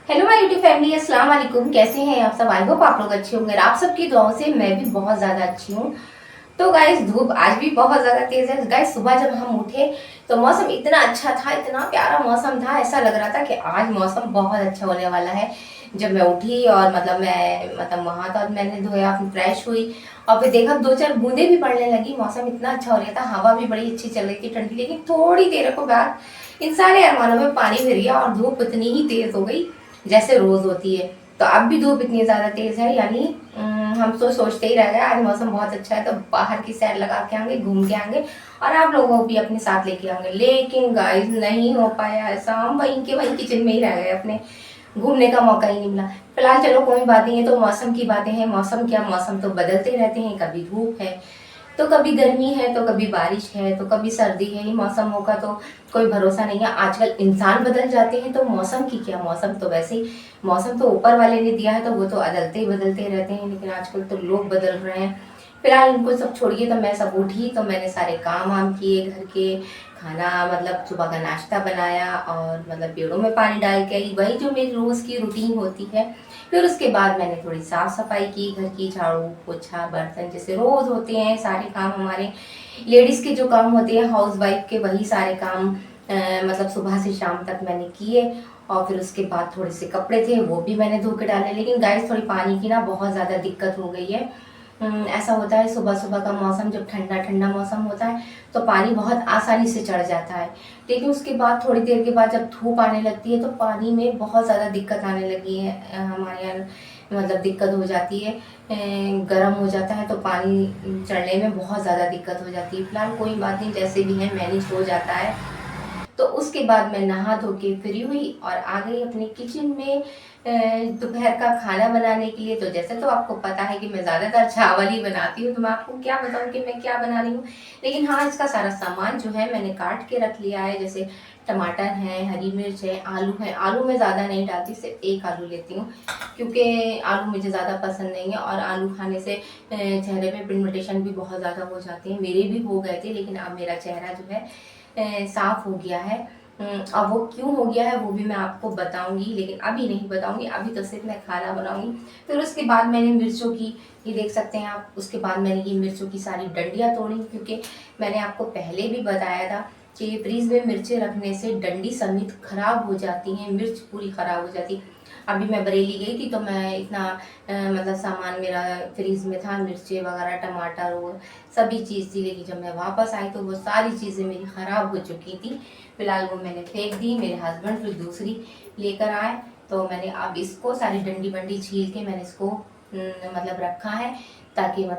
Hello my YouTube family, अस्सलाम वालेकुम। कैसे हैं आप सब? आई होप आप लोग अच्छे होंगे। आप सबकी दुआओं से मैं भी बहुत ज़्यादा अच्छी हूँ। तो गाइस, धूप आज भी बहुत ज़्यादा तेज़ है। गाइस, सुबह जब हम उठे तो मौसम इतना अच्छा था, इतना प्यारा मौसम था, ऐसा लग रहा था कि आज मौसम बहुत अच्छा होने वाला है। जब मैं उठी और मैं वहाँ तो मैंने धोया, फिर फ्रेश हुई और फिर देखा दो चार बूंदे भी पड़ने लगी। मौसम इतना अच्छा हो रहा था, हवा भी बड़ी अच्छी चल रही थी, ठंडी। लेकिन थोड़ी देर को बाद इन सारे अरमानों में पानी फिर गया और धूप इतनी ही तेज़ हो गई जैसे रोज होती है। तो अब भी धूप इतनी ज्यादा तेज है, यानी हम तो सोचते ही रह गए आज मौसम बहुत अच्छा है तो बाहर की सैर लगा के आएंगे, घूम के आएंगे और आप लोगों को भी अपने साथ लेके आएंगे। लेकिन गाइस, नहीं हो पाया ऐसा। हम वहीं किचन में ही रह गए, अपने घूमने का मौका ही नहीं मिला। फिलहाल चलो कोई बात नहीं है, तो मौसम की बातें हैं। मौसम क्या, मौसम तो बदलते रहते हैं। कभी धूप है तो कभी गर्मी है, तो कभी बारिश है, तो कभी सर्दी है। ये मौसमों का तो कोई भरोसा नहीं है। आजकल इंसान बदल जाते हैं तो मौसम की क्या, मौसम तो वैसे ही, मौसम तो ऊपर वाले ने दिया है तो वो तो बदलते ही बदलते रहते हैं। लेकिन आजकल तो लोग बदल रहे हैं। फिलहाल इनको सब छोड़िए, तो मैं सब उठी तो मैंने सारे काम वाम किए घर के। खाना सुबह का नाश्ता बनाया और पेड़ों में पानी डाल के आई, वही जो मेरी रोज की रूटीन होती है। फिर उसके बाद मैंने थोड़ी साफ सफाई की घर की, झाड़ू पोछा बर्तन, जैसे रोज होते हैं सारे काम हमारे लेडीज के जो काम होते हैं हाउस वाइफ के, वही सारे काम सुबह से शाम तक मैंने किए। और फिर उसके बाद थोड़े से कपड़े थे वो भी मैंने धो के डाले। लेकिन गाइस, थोड़ी पानी की ना बहुत ज़्यादा दिक्कत हो गई है। ऐसा होता है सुबह सुबह का मौसम जब ठंडा ठंडा मौसम होता है तो पानी बहुत आसानी से चढ़ जाता है। लेकिन उसके बाद थोड़ी देर के बाद जब धूप आने लगती है तो पानी में बहुत ज़्यादा दिक्कत आने लगी है। हमारे यहाँ दिक्कत हो जाती है, गर्म हो जाता है तो पानी चढ़ने में बहुत ज़्यादा दिक्कत हो जाती है। फिलहाल कोई बात नहीं, जैसे भी है मैनेज हो जाता है। तो उसके बाद मैं नहा धो के फ्री हुई और आ गई अपने किचन में दोपहर का खाना बनाने के लिए। तो जैसे तो आपको पता है कि मैं ज़्यादातर चावल ही बनाती हूँ, तो मैं आपको क्या बताऊँ कि मैं क्या बना रही हूँ। लेकिन हाँ, इसका सारा सामान जो है मैंने काट के रख लिया है। जैसे टमाटर है, हरी मिर्च है, आलू है। आलू मैं ज़्यादा नहीं डालती, सिर्फ एक आलू लेती हूँ क्योंकि आलू मुझे ज़्यादा पसंद नहीं है। और आलू खाने से चेहरे में पिगमेंटेशन भी बहुत ज़्यादा हो जाते हैं। मेरे भी हो गए थे, लेकिन अब मेरा चेहरा जो है साफ हो गया है। अब वो क्यों हो गया है वो भी मैं आपको बताऊंगी, लेकिन अभी नहीं बताऊंगी। अभी तो सिर्फ मैं खाना बनाऊंगी। फिर उसके बाद मैंने मिर्चों की, ये देख सकते हैं आप, उसके बाद मैंने ये मिर्चों की सारी डंडियाँ तोड़ी, क्योंकि मैंने आपको पहले भी बताया था कि ये फ्रीज में मिर्चें रखने से डंडी समेत खराब हो जाती हैं, मिर्च पूरी खराब हो जाती। अभी मैं बरेली गई थी तो मैं इतना सामान मेरा फ्रीज में था, मिर्ची वगैरह, टमाटर और सभी चीज़ थी। लेकिन जब मैं वापस आई तो वो सारी चीज़ें मेरी ख़राब हो चुकी थी। फिलहाल वो मैंने फेंक दी। मेरे हस्बैंड फिर दूसरी लेकर आए, तो मैंने अब इसको सारी डंडी बंडी छील के मैंने इसको रखा है, ताकि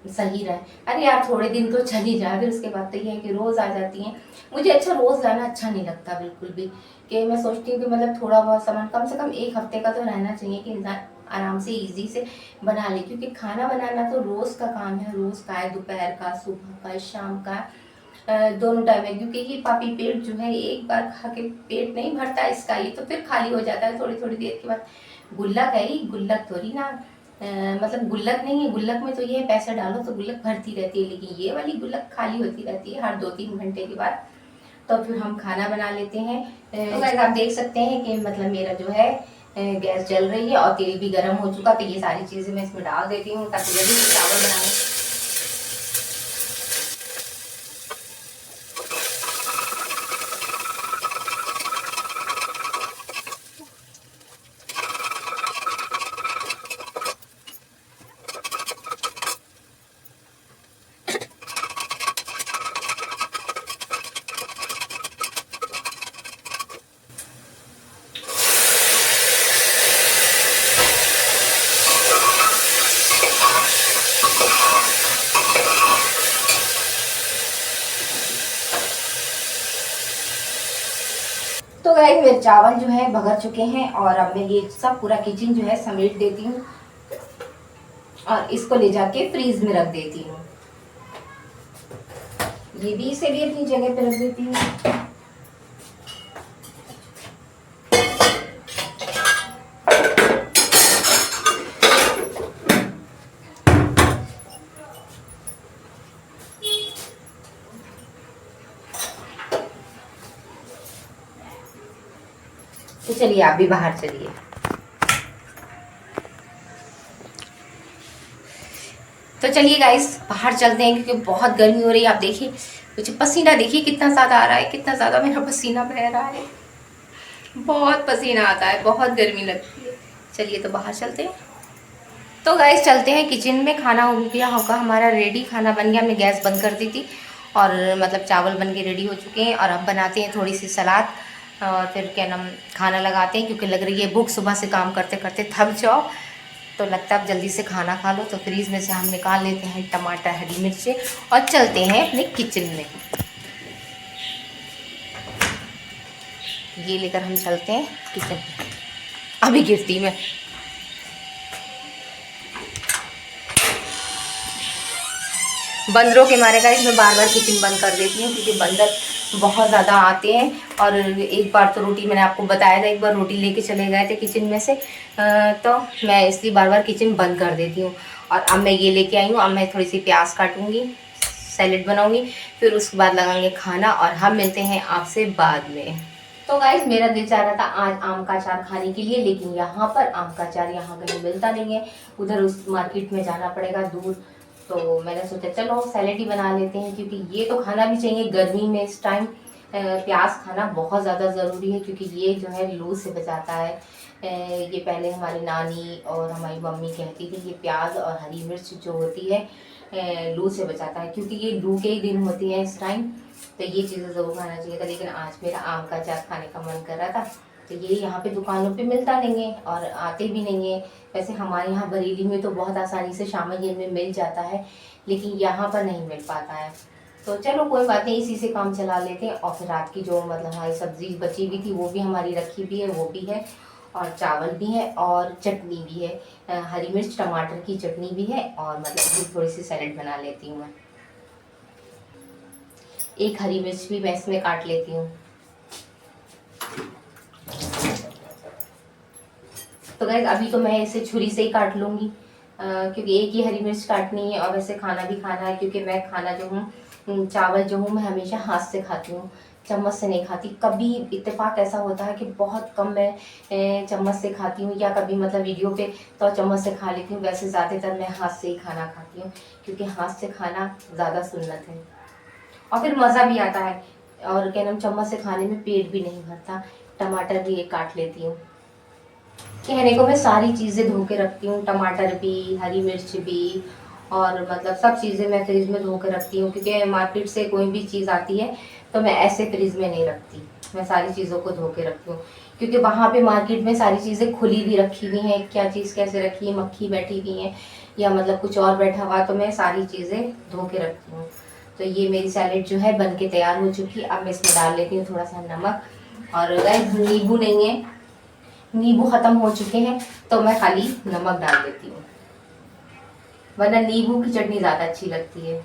सही रहे। अरे यार, थोड़े दिन तो चल ही जाए, फिर उसके बाद तो ये है कि रोज़ आ जाती हैं। मुझे रोज़ लाना अच्छा नहीं लगता बिल्कुल भी। कि मैं सोचती हूँ कि थोड़ा बहुत सामान कम से कम एक हफ्ते का तो रहना चाहिए कि इंसान आराम से इजी से बना ले, क्योंकि खाना बनाना तो रोज़ का काम है। रोज़ का है, दोपहर का, सुबह का, शाम का, दोनों टाइम है। क्योंकि ये पापी पेट जो है एक बार खा के पेट नहीं भरता इसका, ये तो फिर खाली हो जाता है थोड़ी थोड़ी देर के बाद। गुल्लक है ये, गुल्लक थोड़ी ना, गुल्लक नहीं है। गुल्लक में तो ये है पैसे डालो तो गुल्लक भरती रहती है, लेकिन ये वाली गुल्लक खाली होती रहती है हर 2-3 घंटे के बाद। तो फिर हम खाना बना लेते हैं। तो गाइस, आप देख सकते हैं कि मेरा जो है गैस जल रही है और तेल भी गर्म हो चुका। तो ये सारी चीज़ें मैं इसमें डाल देती हूँ ताकि जल्दी से चावल बनाएं। तो गाइस, मेरे चावल जो है भगर चुके हैं और अब मैं ये सब पूरा किचन जो है समेट देती हूँ और इसको ले जाके फ्रीज में रख देती हूँ। ये भी, इसे भी अपनी जगह पे रख देती हूँ। चलिए आप भी बाहर चलिए। तो चलिए गाइस बाहर चलते हैं क्योंकि बहुत गर्मी हो रही है। आप देखिए मुझे पसीना देखिए कितना ज़्यादा आ रहा है, कितना ज़्यादा मेरा पसीना बह रहा है, बहुत पसीना आता है, बहुत गर्मी लगती है। चलिए तो बाहर चलते हैं। तो गाइस चलते हैं किचन में। खाना हो गया होगा हमारा रेडी, खाना बन गया, हमने गैस बंद कर दी थी और मतलब चावल बन के रेडी हो चुके हैं। और अब बनाते हैं थोड़ी सी सलाद और फिर क्या नाम खाना लगाते हैं क्योंकि लग रही है भूख, सुबह से काम करते करते थक जाओ तो लगता है अब जल्दी से खाना खा लो। तो फ्रीज में से हम निकाल लेते हैं टमाटर, हरी मिर्ची और चलते हैं अपने किचन में। ये लेकर हम चलते हैं किचन में। अभी गिरती मैं। बंदरों के मारे का इसमें बार बार किचन बंद कर देती हूँ क्योंकि बंदर बहुत ज़्यादा आते हैं। और एक बार तो रोटी मैंने आपको बताया था, एक बार रोटी लेके चले गए थे किचन में से, तो मैं इसलिए बार बार किचन बंद कर देती हूँ। और अब मैं ये लेके आई हूँ, अब मैं थोड़ी सी प्याज काटूँगी, सैलेड बनाऊँगी, फिर उसके बाद लगाएंगे खाना और हम मिलते हैं आपसे बाद में। तो गाइस मेरा दिल चाह रहा था आज आम का अचार खाने के लिए, लेकिन यहाँ पर आम का अचार यहाँ कहीं मिलता नहीं है, उधर उस मार्केट में जाना पड़ेगा दूर। तो मैंने सोचा चलो सैलेड ही बना लेते हैं क्योंकि ये तो खाना भी चाहिए गर्मी में। इस टाइम प्याज खाना बहुत ज़्यादा ज़रूरी है क्योंकि ये जो है लू से बचाता है। ये पहले हमारी नानी और हमारी मम्मी कहती थी कि प्याज और हरी मिर्च जो होती है लू से बचाता है, क्योंकि ये लू के ही दिन होती है इस टाइम। तो ये चीज़ें ज़रूर खाना चाहिए था, लेकिन आज मेरा आम का अचार खाने का मन कर रहा था। तो ये यहाँ पे दुकानों पे मिलता नहीं है और आते भी नहीं है। वैसे हमारे यहाँ बरेली में तो बहुत आसानी से शामगिर में मिल जाता है, लेकिन यहाँ पर नहीं मिल पाता है। तो चलो कोई बात नहीं, इसी से काम चला लेते हैं। और फिर रात की जो मतलब हमारी सब्जी बची हुई थी वो भी हमारी रखी भी है, वो भी है, और चावल भी है और चटनी भी है, हरी मिर्च टमाटर की चटनी भी है। और मतलब थोड़ी सी सैलेड बना लेती हूँ मैं। एक हरी मिर्च भी मैं इसमें काट लेती हूँ। तो गाइस अभी तो मैं इसे छुरी से ही काट लूँगी क्योंकि एक ही हरी मिर्च काटनी है और वैसे खाना भी खाना है क्योंकि मैं खाना जो हूँ, चावल जो हूँ, मैं हमेशा हाथ से खाती हूँ, चम्मच से नहीं खाती। कभी इत्तेफाक ऐसा होता है कि बहुत कम मैं चम्मच से खाती हूँ या कभी मतलब वीडियो पे तो चम्मच से खा लेती हूँ। वैसे ज़्यादातर मैं हाथ से ही खाना खाती हूँ क्योंकि हाथ से खाना ज़्यादा सुन्नत है और फिर मज़ा भी आता है। और क्या नाम चम्मच से खाने में पेट भी नहीं भरता। टमाटर भी एक काट लेती हूँ। कहने को मैं सारी चीज़ें धो के रखती हूँ, टमाटर भी, हरी मिर्च भी, और मतलब सब चीज़ें मैं फ्रिज में धो के रखती हूँ क्योंकि मार्केट से कोई भी चीज़ आती है तो मैं ऐसे फ्रिज में नहीं रखती। मैं सारी चीज़ों को धो के रखती हूँ क्योंकि वहाँ पे मार्केट में सारी चीज़ें खुली भी रखी हुई हैं, क्या चीज़ कैसे रखी है, मक्खी बैठी हुई है या मतलब कुछ और बैठा हुआ, तो मैं सारी चीज़ें धो के रखती हूँ। तो ये मेरी सैलेड जो है बन के तैयार हो चुकी है। अब मैं इसमें डाल लेती हूँ थोड़ा सा नमक। और गाइस नींबू नहीं है, नींबू ख़त्म हो चुके हैं तो मैं खाली नमक डाल देती हूँ, वरना नींबू की चटनी ज़्यादा अच्छी लगती है।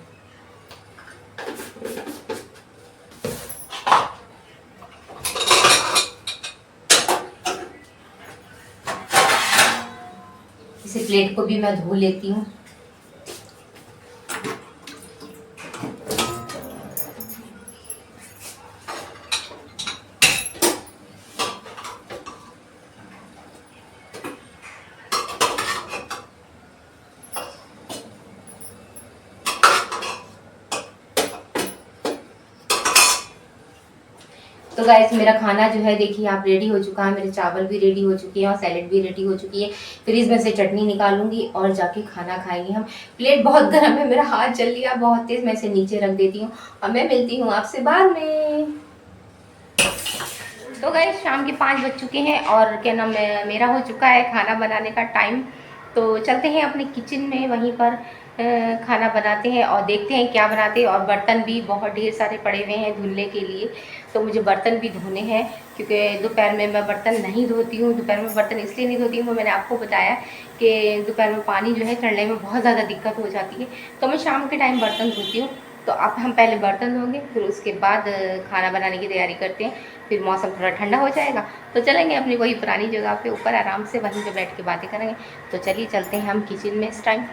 इसे प्लेट को भी मैं धो लेती हूँ। तो गाइस मेरा खाना जो है देखिए आप रेडी हो चुका है, मेरे चावल भी रेडी हो चुके हैं और सैलेड भी रेडी हो चुकी है। फ्रीज में से चटनी निकालूंगी और जाके खाना खाएंगे हम। प्लेट बहुत गर्म है, मेरा हाथ जल लिया बहुत तेज, मैं इसे नीचे रख देती हूँ और मैं मिलती हूँ आपसे बाद में। तो गाइस शाम के 5 बज चुके हैं और क्या नाम मेरा हो चुका है खाना बनाने का टाइम। तो चलते हैं अपने किचन में, वहीं पर खाना बनाते हैं और देखते हैं क्या बनाते हैं। और बर्तन भी बहुत ढेर सारे पड़े हुए हैं धुलने के लिए, तो मुझे बर्तन भी धोने हैं क्योंकि दोपहर में मैं बर्तन नहीं धोती हूँ। दोपहर में बर्तन इसलिए नहीं धोती हूँ, वो मैंने आपको बताया कि दोपहर में पानी जो है चढ़ने में बहुत ज़्यादा दिक्कत हो जाती है, तो मैं शाम के टाइम बर्तन धोती हूँ। तो अब हम पहले बर्तन धोंगे, फिर उसके बाद खाना बनाने की तैयारी करते हैं। फिर मौसम थोड़ा ठंडा हो जाएगा तो चलेंगे अपनी वही पुरानी जगह पे ऊपर आराम से, वहीं पे बैठ के बातें करेंगे। तो चलिए चलते हैं हम किचन में इस टाइम।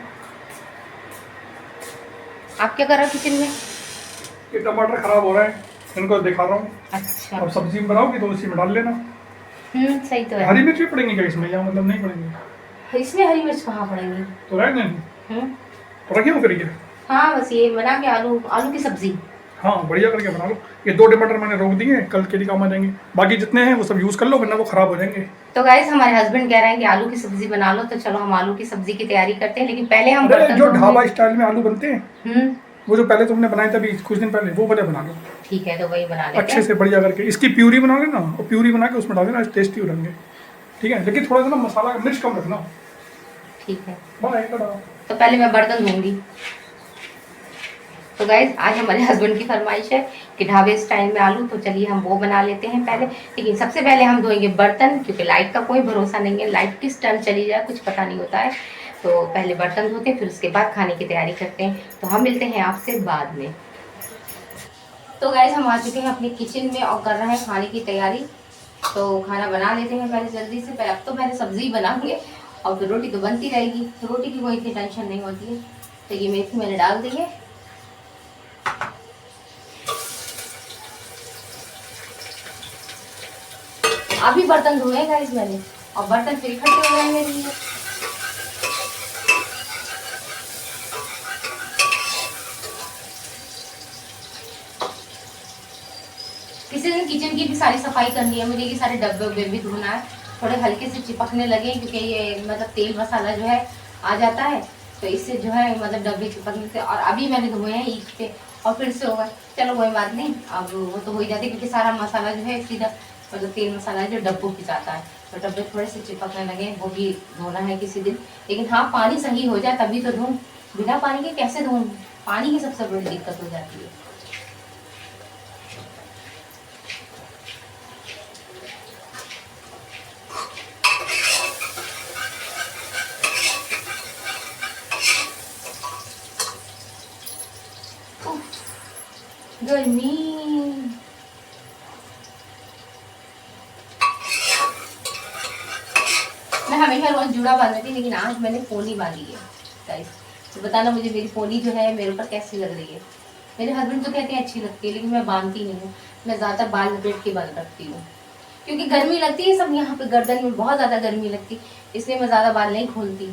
आप क्या कर रहे हो किचन में? ये टमाटर खराब हो रहा है, इनको दिखा रहा हूँ। अच्छा, अब सब्जी में बनाओगी तो उसी में डाल लेना। सही तो है। हरी मिर्च भी पड़ेंगी क्या इसमें, या मतलब नहीं पड़ेंगी? इसमें हरी मिर्च कहाँ पड़ेंगी? तो रख देंगे, तो रखिए फिर ये। हाँ बस ये बना के आलू आलू की सब्जी। हाँ बढ़िया करके बना लो। ये 2 टमाटर मैंने रोक दिए, कल के लिए काम आ जाएंगे। बाकी जितने हैं वो सब यूज़ कर लो, वरना वो ख़राब हो जाएंगे। तो गाइस हमारे हस्बैंड कह रहे हैं कि आलू की सब्जी बना लो, तो चलो हम आलू की सब्जी की तैयारी करते हैं, लेकिन पहले हम अरे बर्तन जो धोएंगे। ढाबा स्टाइल में आलू बनते हैं, वो जो पहले तुमने बनाए थे अभी कुछ दिन पहले, वो वाले बना लो। ठीक है, तो वही बना लेते अच्छे हैं। से बढ़िया करके इसकी प्यूरी बना लेना, और प्यूरी बना के उसमें डाल देना, टेस्टी हो जाएंगे। ठीक है, लेकिन थोड़ा सा ना मसाला मिर्च कम रखना। ठीक है, बाय। तो पहले मैं बर्तन धोऊंगी। तो गाइज आज हमारे हस्बैंड की फरमाइश है कि ढाबे स्टाइल में आलू, तो चलिए हम वो बना लेते हैं पहले। लेकिन सबसे पहले हम धोएंगे बर्तन, क्योंकि लाइट का कोई भरोसा नहीं है, लाइट किस टाइम चली जाए कुछ पता नहीं होता है। तो पहले बर्तन धोते हैं, फिर उसके बाद खाने की तैयारी करते हैं। तो हम मिलते हैं आपसे बाद में। तो गाइज हम आ चुके हैं अपने किचन में और कर रहे हैं खाने की तैयारी। तो खाना बना लेते हैं पहले जल्दी से। पहले अब तो पहले सब्जी बनाएंगे और फिर रोटी तो बनती रहेगी, रोटी की कोई इतनी टेंशन नहीं होती है। तो ये मेथी मैंने डाल दी है। अभी बर्तन धोए गाइस मैंने, और बर्तन फिर इकट्ठे हो रहे हैं मेरे लिए। किसी दिन किचन की भी सारी सफाई करनी है मुझे, ये सारे डब्बे उब्बे भी धोना है। थोड़े हल्के से चिपकने लगे, क्योंकि ये मतलब तेल मसाला जो है आ जाता है, तो इससे जो है मतलब डब्बे चिपकने से। और अभी मैंने धोए हैं ईद पे, और फिर से होगा। चलो कोई बात नहीं, अब वो तो हो ही जाती है, क्योंकि सारा मसाला जो है सीधा मतलब तेल मसाला जो डब्बों की जाता है, तो डब्बे थोड़े से चिपकने लगे, वो भी धोना है किसी दिन। लेकिन हाँ, पानी सही हो जाए तभी तो धोऊँ, बिना पानी के कैसे धोऊँ? पानी की सबसे बड़ी दिक्कत हो जाती है। गर्मी। मैं हमेशा रोज जूड़ा बांधती थी, लेकिन आज मैंने पोनी बांधी है गाइस। तो बताना मुझे मेरी पोनी जो है मेरे ऊपर कैसी लग रही है। मेरे हस्बैंड तो कहते हैं अच्छी लगती है, लेकिन मैं बांधती नहीं हूँ। मैं ज़्यादा बाल लपेट के बाल रखती हूँ, क्योंकि गर्मी लगती है सब यहाँ पे, गर्दन में बहुत ज़्यादा गर्मी लगती, इसलिए मैं ज़्यादा बाल नहीं खोलती।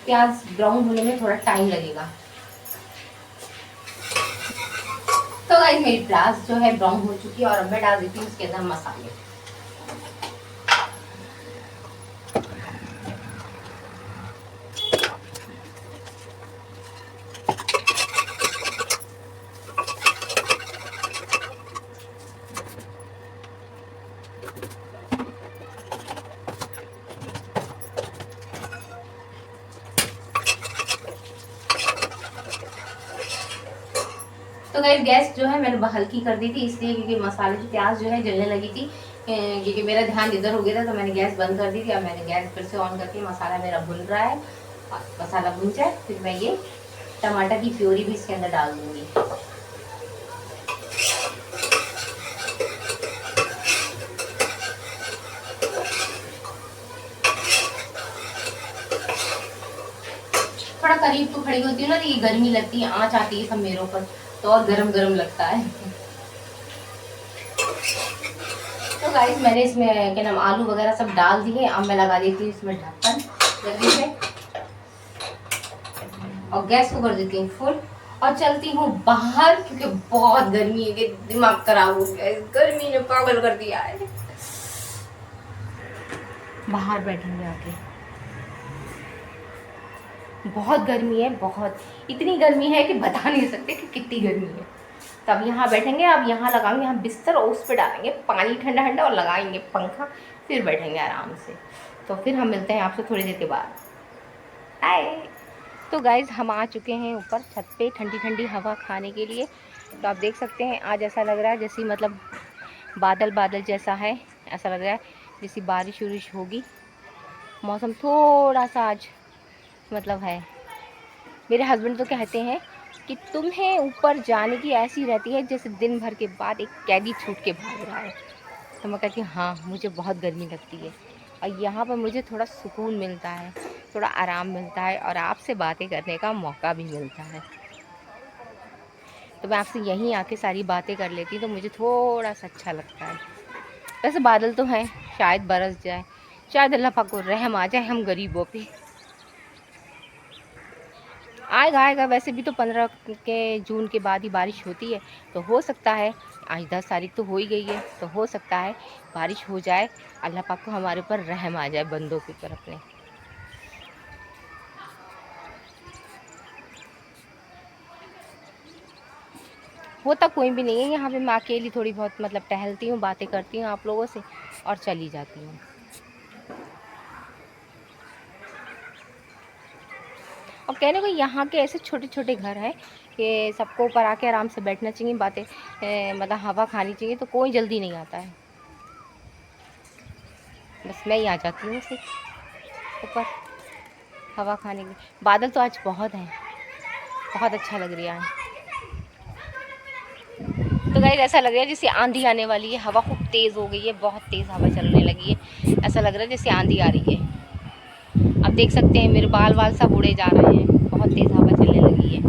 प्याज ब्राउन होने में थोड़ा टाइम लगेगा। तो गाइस मेरी प्याज जो है ब्राउन हो चुकी है, और अब मैं डाल देती हूँ उसके अंदर मसाले। तो गाइस गैस जो है मैंने हल्की कर दी थी, इसलिए क्योंकि मसाले की प्याज जो है जलने लगी थी, क्योंकि मेरा ध्यान इधर हो गया था, तो मैंने गैस बंद कर दी थी। अब मैंने गैस फिर से ऑन करके मसाला मेरा भुन रहा है, और मसाला भुन जाए फिर मैं ये टमाटर की प्यूरी भी इसके अंदर डाल दूंगी। थोड़ा करीब तो खड़ी होती है ना, तो ये गर्मी लगती है, आँच आती है सब मेरे ऊपर, तो और गरम गरम लगता है। तो गाइस मैंने इसमें क्या नाम आलू वगैरह सब डाल दिए। अब मैं लगा देती हूँ इसमें ढक्कन जल्दी से, और गैस को कर देती हूँ फुल, और चलती हूँ बाहर, क्योंकि बहुत गर्मी है कि दिमाग खराब हो गया है, गर्मी ने पागल कर दिया है। बाहर बैठेंगे आके, बहुत गर्मी है, बहुत इतनी गर्मी है कि बता नहीं सकते कि कितनी गर्मी है। तो अब यहाँ बैठेंगे, अब यहाँ लगाएंगे यहाँ बिस्तर, और उस पर डालेंगे पानी ठंडा ठंडा, और लगाएंगे पंखा, फिर बैठेंगे आराम से। तो फिर हम मिलते हैं आपसे थोड़ी देर के बाद। आए। तो गाइज़ हम आ चुके हैं ऊपर छत पे ठंडी ठंडी हवा खाने के लिए। तो आप देख सकते हैं आज ऐसा लग रहा है जैसे मतलब बादल बादल जैसा है, ऐसा लग रहा है जैसी बारिश उरिश होगी। मौसम थोड़ा सा आज मतलब है। मेरे हस्बैंड तो कहते हैं कि तुम्हें ऊपर जाने की ऐसी रहती है जैसे दिन भर के बाद एक कैदी छूट के भाग रहा है। तो मैं कहती हूँ हाँ, मुझे बहुत गर्मी लगती है, और यहाँ पर मुझे थोड़ा सुकून मिलता है। थोड़ा आराम मिलता है और आपसे बातें करने का मौका भी मिलता है। तो मैं आपसे यहीं आके सारी बातें कर लेती हूँ, तो मुझे थोड़ा सा अच्छा लगता है। वैसे बादल तो हैं, शायद बरस जाए, शायद अल्लाह पाक को रहम आ जाए हम गरीबों पे। आएगा आएगा, वैसे भी तो 15 के जून के बाद ही बारिश होती है, तो हो सकता है आज 10 तारीख तो हो ही गई है, तो हो सकता है बारिश हो जाए, अल्लाह पाक को हमारे ऊपर रहम आ जाए बंदों के ऊपर अपने। होता कोई भी नहीं है यहाँ पे, मैं अकेली थोड़ी बहुत मतलब टहलती हूँ, बातें करती हूँ आप लोगों से और चली जाती हूँ। और कहने को यहाँ के ऐसे छोटे छोटे घर हैं कि सबको ऊपर आके आराम से बैठना चाहिए, बातें मतलब हवा खानी चाहिए, तो कोई जल्दी नहीं आता है। बस मैं ही आ जाती हूँ सिर्फ ऊपर हवा खाने के लिए। बादल तो आज बहुत हैं, बहुत अच्छा लग रहा है। तो गाइस ऐसा लग रहा है जैसे आंधी आने वाली है, हवा खूब तेज़ हो गई है, बहुत तेज़ हवा चलने लगी है, ऐसा लग रहा है जैसे आंधी आ रही है। अब देख सकते हैं मेरे बाल वाल सब उड़े जा रहे हैं, बहुत तेज़ हवा चलने लगी है।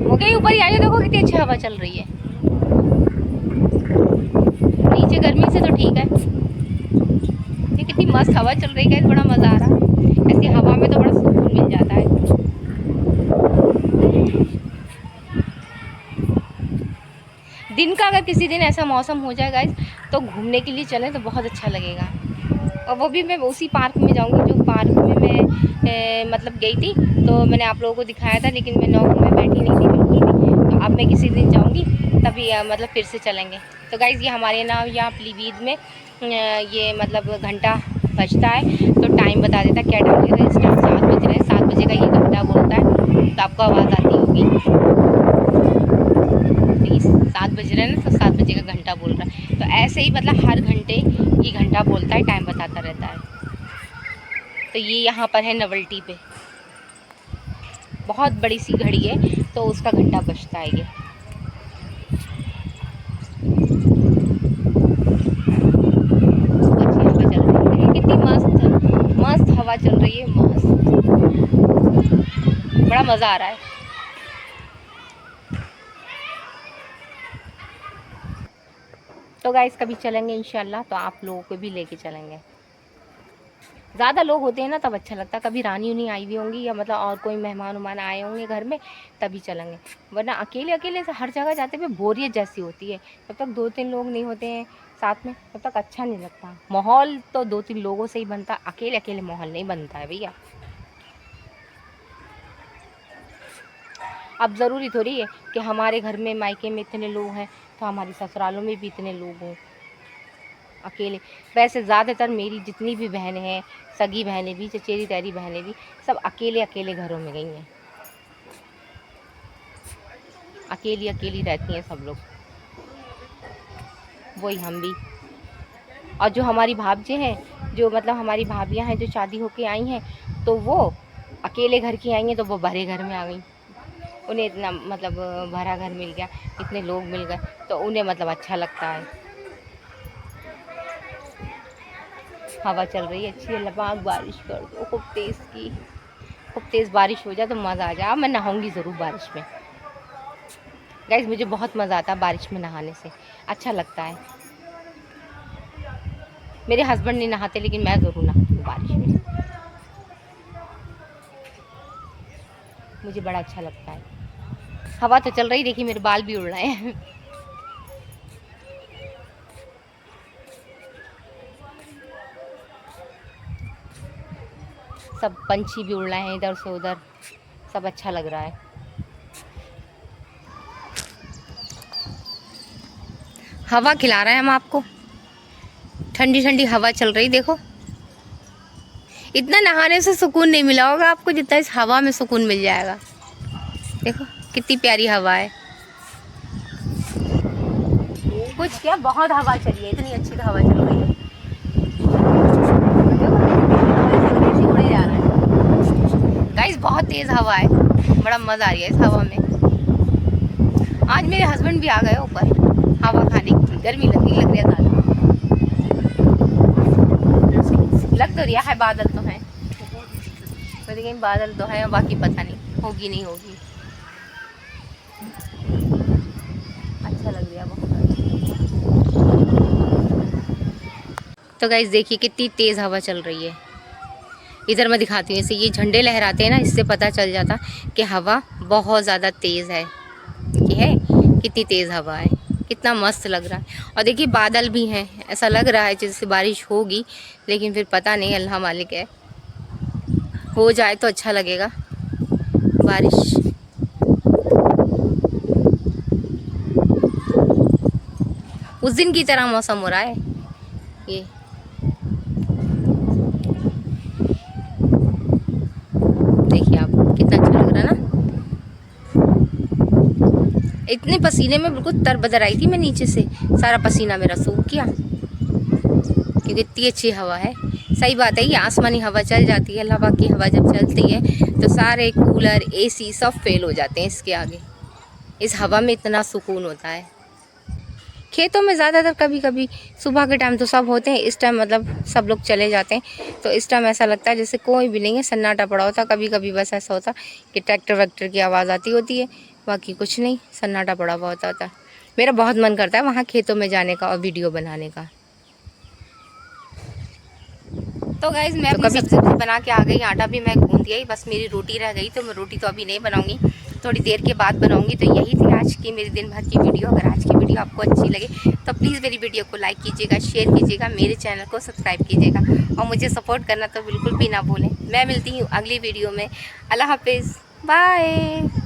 मुझे ऊपर ही आ जाओ, देखो कितनी अच्छी हवा चल रही है। नीचे गर्मी से तो ठीक है, ये कितनी मस्त हवा चल रही है, बड़ा मज़ा आ रहा है। ऐसी हवा में तो बड़ा सुकून मिल जाता है। दिन का अगर किसी दिन ऐसा मौसम हो जाए गाइस, तो घूमने के लिए चलें तो बहुत अच्छा लगेगा। और वो भी मैं उसी पार्क में जाऊंगी जो पार्क में मैं मतलब गई थी, तो मैंने आप लोगों को दिखाया था, लेकिन मैं 9 में बैठी नहीं थी बिल्कुल भी। तो अब मैं किसी दिन जाऊंगी तभी मतलब फिर से चलेंगे। तो गाइस ये हमारे ना यहाँ पीलीभीत में ये मतलब घंटा बजता है, तो टाइम बता देता है क्या टाइम है। इस टाइम 7 बज रहे हैं, 7 बजे का ये घंटा बोलता है, तो आपको आवाज़ आती होगी। 7 बज रहे हैं ना, तो 7 बजे का घंटा बोल रहा है। तो ऐसे ही मतलब हर घंटे ये घंटा बोलता है, टाइम बताता रहता है। तो ये यहाँ पर है नवल्टी पे, बहुत बड़ी सी घड़ी है, तो उसका घंटा बजता है ये। अच्छी हवा चल रही है, कितनी मस्त मस्त हवा चल रही है, मस्त, बड़ा मज़ा आ रहा है। तो गाइस कभी चलेंगे इंशाल्लाह, तो आप लोगों को भी लेके चलेंगे। ज़्यादा लोग होते हैं ना तब अच्छा लगता है, कभी रानी उनी आई हुई होंगी या मतलब और कोई मेहमान उमान आए होंगे घर में, तभी चलेंगे। वरना अकेले अकेले से हर जगह जाते हुए बोरियत जैसी होती है। जब तक 2-3 लोग नहीं होते हैं साथ में, तब तक अच्छा नहीं लगता। माहौल तो 2-3 लोगों से ही बनता, अकेले अकेले माहौल नहीं बनता है भैया। अब ज़रूरी थोड़ी है कि हमारे घर में मायके में इतने लोग हैं तो हमारी ससुरालों में भी इतने लोग हों अकेले। वैसे ज़्यादातर मेरी जितनी भी बहनें हैं, सगी बहनें भी, चचेरी तैरी बहनें भी, सब अकेले अकेले घरों में गई हैं, अकेली अकेली रहती हैं सब लोग, वही हम भी। और जो हमारी भाभी हैं, जो मतलब हमारी भाभियां हैं जो शादी होके आई हैं, तो वो अकेले घर की आई हैं, तो वो भरे घर में आ गई। उन्हें इतना मतलब भरा घर मिल गया, इतने लोग मिल गए, तो उन्हें मतलब अच्छा लगता है। हवा चल रही है अच्छी है, लबाक बारिश कर दो खूब तेज़ की, खूब तेज़ बारिश हो जाए तो मज़ा आ जाए। अब मैं नहाऊंगी ज़रूर बारिश में गाइस, मुझे बहुत मज़ा आता है बारिश में नहाने से, अच्छा लगता है। मेरे हस्बैंड नहीं नहाते, लेकिन मैं ज़रूर नहाती हूँ बारिश में, मुझे बड़ा अच्छा लगता है। हवा तो चल रही, देखिए मेरे बाल भी उड़ रहे हैं। सब पंछी भी उड़ रहे हैं इधर से उधर, सब अच्छा लग रहा है। हवा खिला रहे हैं हम आपको, ठंडी ठंडी हवा चल रही, देखो। इतना नहाने से सुकून नहीं मिला होगा आपको जितना इस हवा में सुकून मिल जाएगा। देखो कितनी प्यारी हवा है। कुछ क्या, बहुत हवा चली है, इतनी अच्छी हवा चल रही है। उड़े जा रहा है गाइस, बहुत तेज हवा है, बड़ा मजा आ रही है इस हवा में। आज मेरे हस्बैंड भी आ गए ऊपर हवा खाने की, गर्मी लग रही है ज़्यादा। लग लग तो रहा है, बादल तो हैं, तो लेकिन बादल तो है, बाकी पता नहीं होगी नहीं होगी। अच्छा लग रहा है बहुत। तो गाइस देखिए कितनी तेज़ हवा चल रही है। इधर मैं दिखाती हूँ, ऐसे ये झंडे लहराते हैं ना, इससे पता चल जाता कि हवा बहुत ज़्यादा तेज़ है। ये है कितनी तेज़ हवा है, कितना मस्त लग रहा है। और देखिए बादल भी हैं, ऐसा लग रहा है जैसे बारिश होगी, लेकिन फिर पता नहीं, अल्लाह मालिक है। हो जाए तो अच्छा लगेगा बारिश। उस दिन की तरह मौसम हो रहा है ये। देखिए आप, कितना अच्छा लग रहा है ना। इतने पसीने में बिल्कुल तरबदर आई थी मैं नीचे से, सारा पसीना मेरा सूख गया, क्योंकि इतनी अच्छी हवा है। सही बात है, ये आसमानी हवा चल जाती है, अल्लाह पाक की हवा जब चलती है तो सारे कूलर एसी सब फेल हो जाते हैं इसके आगे। इस हवा में इतना सुकून होता है। खेतों में ज़्यादातर कभी कभी सुबह के टाइम तो सब होते हैं, इस टाइम मतलब सब लोग चले जाते हैं, तो इस टाइम ऐसा लगता है जैसे कोई भी नहीं है, सन्नाटा पड़ा होता। कभी कभी बस ऐसा होता कि ट्रैक्टर वैक्टर की आवाज़ आती होती है, बाकी कुछ नहीं, सन्नाटा पड़ा हुआ होता। मेरा बहुत मन करता है वहाँ खेतों में जाने का और वीडियो बनाने का। तो गाइज़ मैं अपनी सब्जी बना के आ गई, आटा भी मैं गूंद दिया, बस मेरी रोटी रह गई, तो मैं रोटी तो अभी नहीं बनाऊंगी, थोड़ी देर के बाद बनाऊंगी। तो यही थी आज की मेरी दिन भर की वीडियो। अगर आज की वीडियो आपको अच्छी लगे तो प्लीज़ मेरी वीडियो को लाइक कीजिएगा, शेयर कीजिएगा, मेरे चैनल को सब्सक्राइब कीजिएगा और मुझे सपोर्ट करना तो बिल्कुल भी ना भूलें। मैं मिलती हूँ अगली वीडियो में। अल्लाह हाफिज़, बाय।